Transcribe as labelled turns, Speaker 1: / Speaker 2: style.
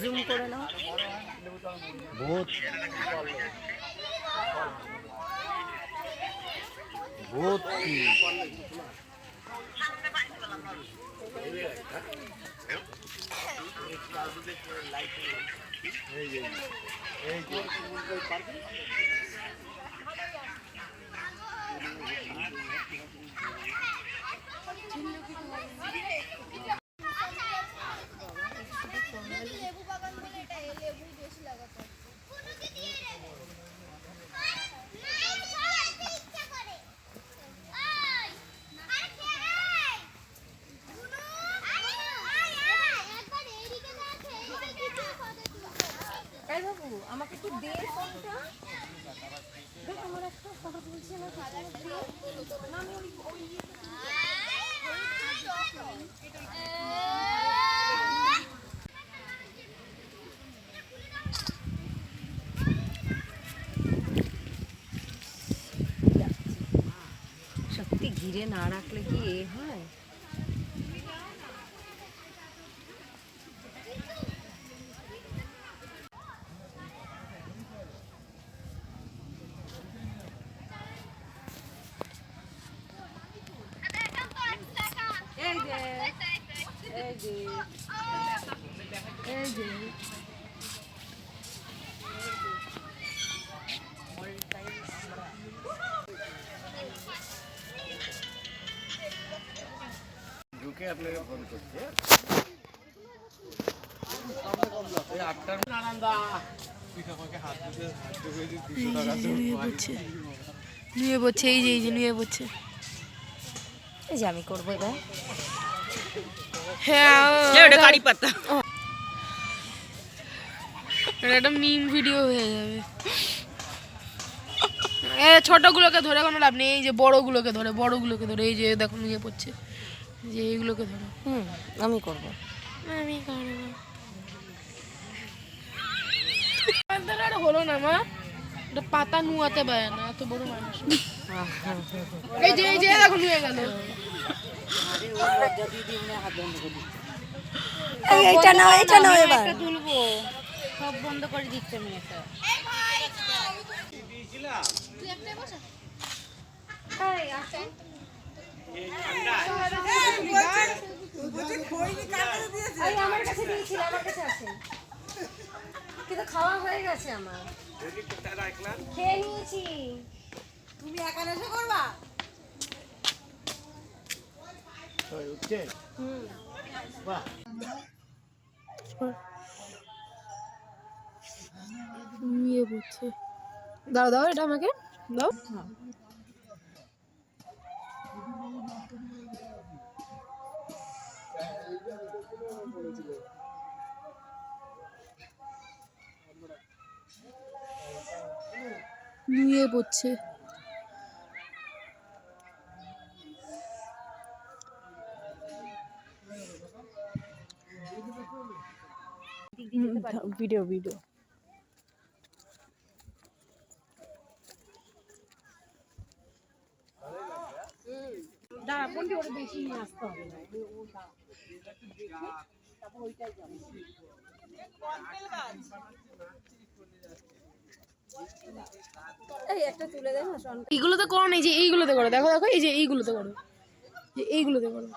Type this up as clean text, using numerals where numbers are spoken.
Speaker 1: Zoom করে নাও।
Speaker 2: ভূত ভূত কি
Speaker 1: আমাকে একটু দে ফোনটা। দেখ আমার একটা কথা বলছি না, আমি সত্যি ঘিরে না রাখলে কি এ হয়?
Speaker 2: ঢুকে আপনাকে ফোন করছে।
Speaker 1: নিয়ে পড়ছে, এই যে নিয়ে পড়ছে। এই যে আমি করবো এবার। হ্যাঁ ওটা কারি পাতা, একটা মিম ভিডিও হয়ে যাবে। ছোটগুলোকে ধরে কোনো লাভ নেই, এই যে বড়গুলোকে ধরে এই যে দেখো নিয়ে পড়ছে, যে এইগুলোকে ধরো। আমি করবো, আমি করবো। হলো না মা, এটা পাতা নুয়াতে পারে না, এত বড় মানুষ। এই যে দেখো নুয়ে গেল। এইটা নাও এবার তুলবো, সব বন্ধ করে দিচ্ছে মেয়েটা। আমার কাছে দিয়েছিল, আমার কাছে আছে, কিন্তু খাওয়া হয়ে গেছে আমার, খেয়ে নিয়েছি। তুমি একা নেশা করবা? নিয়ে বলছে দাও দাও, এটা আমাকে দাও। নিয়ে পড়ছে। ভিডিও দাঁড়া, কোনটি ওটা বেশি নিয়ে আসতে হবে না, তারপর ওইটাই যাবে। এই একটা তুলে দে না, এইগুলোতে করো না, এই যে এইগুলোতে করো, দেখো দেখো, এই যে এইগুলোতে করো, যে এইগুলোতে করো।